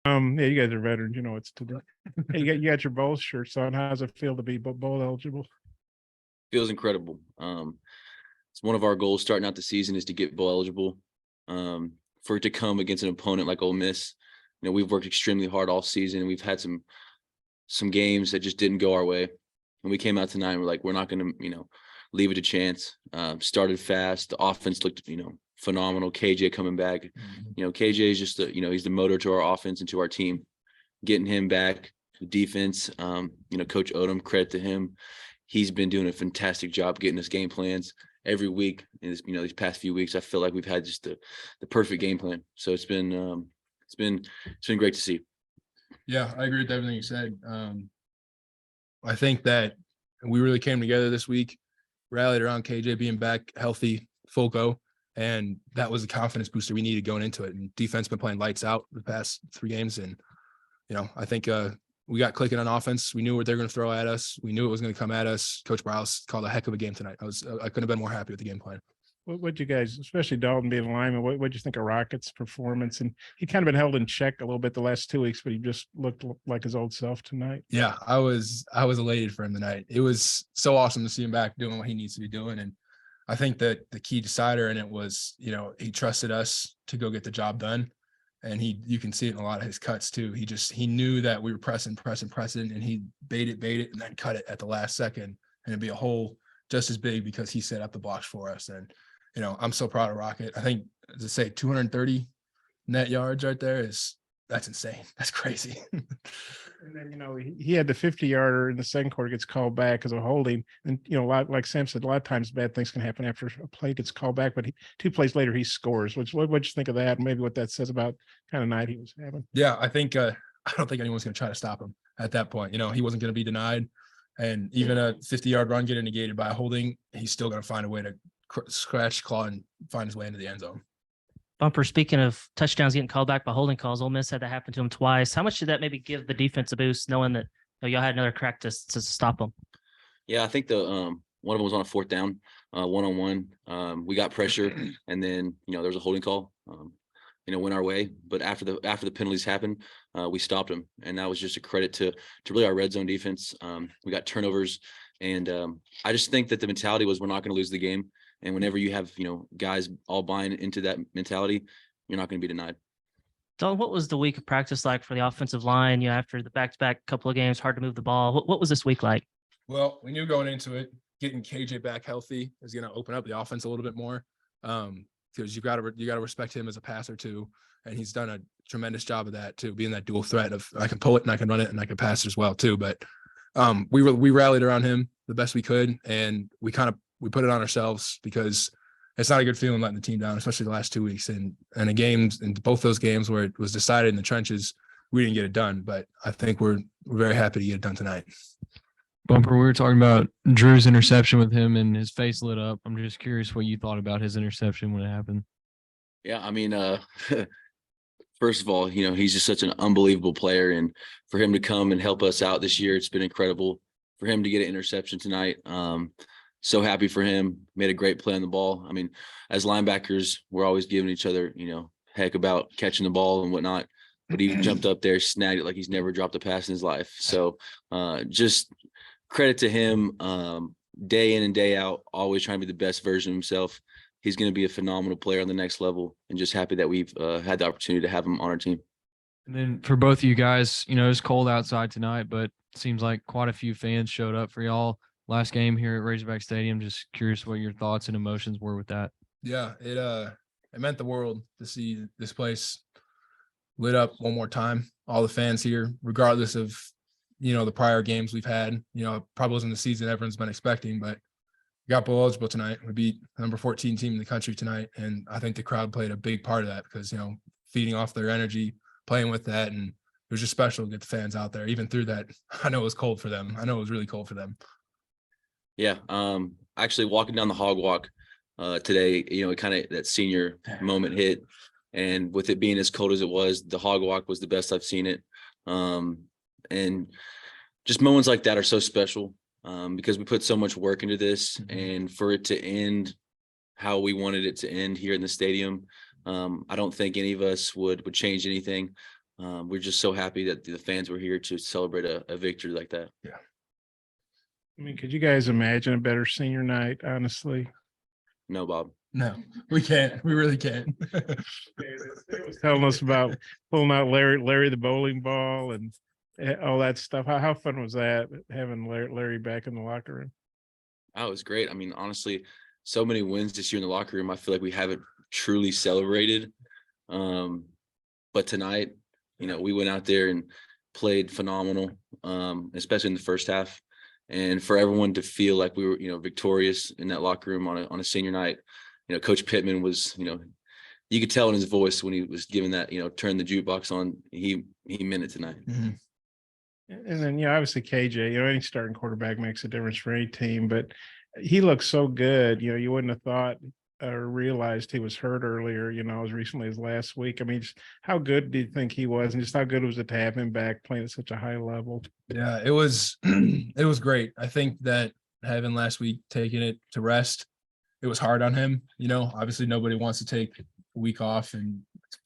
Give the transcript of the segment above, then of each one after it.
Yeah, you guys are veterans. You know what's to do. Hey, you got your bowl shirts on. How does it feel to be bowl eligible? Feels incredible. It's one of our goals starting out the season is to get bowl eligible. For it to come against an opponent like Ole Miss, we've worked extremely hard all season. We've had some games that just didn't go our way, and we came out tonight and we're like, we're not going to leave it a chance. Started fast. The offense looked phenomenal. KJ coming back. KJ is just he's the motor to our offense and to our team. Getting him back, the defense. Coach Odom, credit to him. He's been doing a fantastic job getting us game plans every week. In this, these past few weeks, I feel like we've had just the perfect game plan. So it's been great to see. Yeah, I agree with everything you said. I think that we really came together this week, rallied around KJ being back healthy, full go, and that was the confidence booster we needed going into it. And defense been playing lights out the past 3 games, and I think we got clicking on offense. We knew what they're going to throw at us. We knew it was going to come at us. Coach Browse called a heck of a game tonight. I couldn't have been more happy with the game plan. What'd you guys, especially Dalton being a lineman, what'd you think of Rocket's performance? And he kind of been held in check a little bit the last 2 weeks, but he just looked like his old self tonight. Yeah, I was elated for him tonight. It was so awesome to see him back doing what he needs to be doing. And I think that the key decider in it was, he trusted us to go get the job done. And you can see it in a lot of his cuts too. He knew that we were pressing, and he bait it, and then cut it at the last second. And it'd be a hole just as big because he set up the box for us. And, I'm so proud of Rocket. I think, as I say, 230 net yards right there that's insane. That's crazy. And then, he had the 50-yarder in the second quarter, gets called back because of holding. And, like Sam said, a lot of times bad things can happen after a play gets called back, but 2 plays later, he scores. What'd you think of that? And maybe what that says about kind of night he was having? Yeah, I think, I don't think anyone's going to try to stop him at that point. He wasn't going to be denied. And even a 50-yard run getting negated by a holding, he's still going to find a way to scratch, claw, and find his way into the end zone. Bumper, speaking of touchdowns getting called back by holding calls, Ole Miss had that happen to him twice. How much did that maybe give the defense a boost, knowing that y'all had another crack to stop them? Yeah, I think the one of them was on a 4th down, 1-on-1. We got pressure, and then there was a holding call. Went our way, but after the penalties happened, we stopped them, and that was just a credit to really our red zone defense. We got turnovers, and I just think that the mentality was we're not going to lose the game. And whenever you have, guys all buying into that mentality, you're not going to be denied. Dalton, what was the week of practice like for the offensive line? After the back-to-back couple of games, hard to move the ball. What was this week like? Well, we knew going into it, getting KJ back healthy is going to open up the offense a little bit more. Because you got to respect him as a passer too, and he's done a tremendous job of that too, being that dual threat of I can pull it and I can run it and I can pass it as well too. But we rallied around him the best we could, and we put it on ourselves because it's not a good feeling letting the team down, especially the last 2 weeks. And a game, in both those games where it was decided in the trenches, we didn't get it done. But I think we're very happy to get it done tonight. Bumper, we were talking about Drew's interception with him and his face lit up. I'm just curious what you thought about his interception when it happened. Yeah, I mean, first of all, he's just such an unbelievable player. And for him to come and help us out this year, it's been incredible. For him to get an interception tonight, so happy for him. Made a great play on the ball. I mean, as linebackers, we're always giving each other, heck about catching the ball and whatnot. But he jumped up there, snagged it like he's never dropped a pass in his life. So just credit to him, day in and day out, always trying to be the best version of himself. He's going to be a phenomenal player on the next level, and just happy that we've had the opportunity to have him on our team. And then for both of you guys, it was cold outside tonight, but it seems like quite a few fans showed up for y'all last game here at Razorback Stadium. Just curious what your thoughts and emotions were with that. Yeah, it meant the world to see this place lit up one more time. All the fans here, regardless of the prior games we've had, probably wasn't the season everyone's been expecting, but we got bowl eligible tonight. We beat the number 14 team in the country tonight. And I think the crowd played a big part of that because, feeding off their energy, playing with that. And it was just special to get the fans out there, even through that. I know it was cold for them. I know it was really cold for them. Yeah. Actually walking down the hog walk today, it kind of that senior moment hit. And with it being as cold as it was, the hog walk was the best I've seen it. And just moments like that are so special because we put so much work into this, and for it to end how we wanted it to end here in the stadium, I don't think any of us would change anything. we're just so happy that the fans were here to celebrate a victory like that. I mean, could you guys imagine a better senior night, honestly? No, Bob. No, we can't. We really can't. It was telling us about pulling out Larry the bowling ball and all that stuff. How fun was that, having Larry back in the locker room? That was great. I mean, honestly, so many wins this year in the locker room. I feel like we haven't truly celebrated. But tonight, we went out there and played phenomenal, especially in the first half. And for everyone to feel like we were, victorious in that locker room on a senior night, Coach Pittman was, you could tell in his voice when he was giving that, turn the jukebox on, he meant it tonight. Mm-hmm. And then, obviously KJ, any starting quarterback makes a difference for any team, but he looks so good. You wouldn't have thought or realized he was hurt earlier, as recently as last week. I mean, just how good do you think he was, and just how good was it to have him back playing at such a high level? Yeah, it was it was great. I think that having last week taking it to rest, it was hard on him. Obviously nobody wants to take a week off and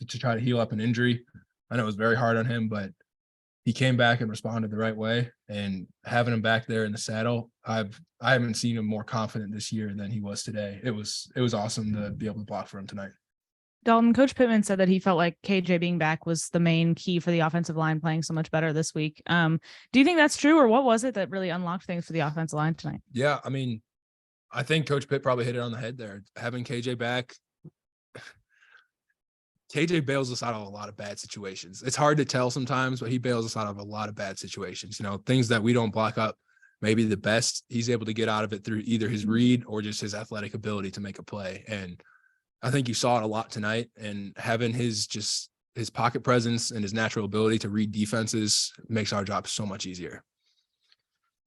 to try to heal up an injury. I know it was very hard on him, but he came back and responded the right way. And having him back there in the saddle, I haven't seen him more confident this year than he was today. It was awesome to be able to block for him tonight. Dalton, Coach Pittman said that he felt like KJ being back was the main key for the offensive line playing so much better this week. Do you think that's true, or what was it that really unlocked things for the offensive line tonight? Yeah, I mean, I think Coach Pitt probably hit it on the head there. Having KJ back, KJ bails us out of a lot of bad situations. It's hard to tell sometimes, but he bails us out of a lot of bad situations. Things that we don't block up maybe the best. He's able to get out of it through either his read or just his athletic ability to make a play. And I think you saw it a lot tonight. And having his pocket presence and his natural ability to read defenses makes our job so much easier.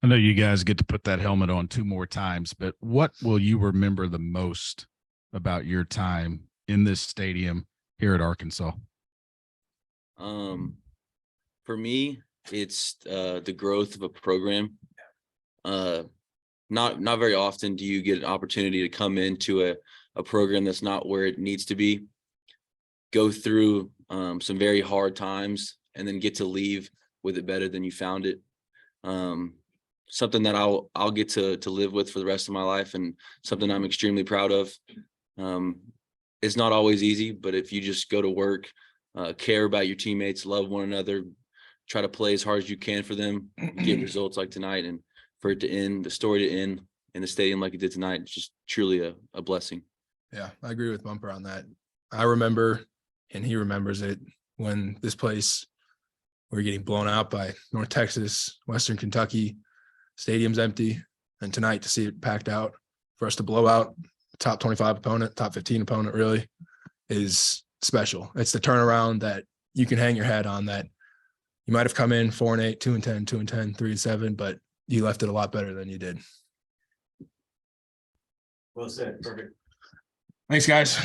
I know you guys get to put that helmet on 2 more times, but what will you remember the most about your time in this stadium here at Arkansas? For me, it's the growth of a program. Not very often do you get an opportunity to come into a program that's not where it needs to be, go through some very hard times, and then get to leave with it better than you found it. Something that I'll get to live with for the rest of my life, and something I'm extremely proud of. It's not always easy, but if you just go to work, care about your teammates, love one another, try to play as hard as you can for them, get results like tonight, and for it to end, the story to end in the stadium like it did tonight, it's just truly a blessing. Yeah, I agree with Bumper on that. I remember, and he remembers it, when this place, we're getting blown out by North Texas, Western Kentucky, stadium's empty, and tonight to see it packed out, for us to blow out top 25 opponent, top 15 opponent really is special. It's the turnaround that you can hang your hat on, that you might have come in 4-8, 2-10, 2-10, 3-7, but you left it a lot better than you did. Well said. Perfect. Thanks, guys.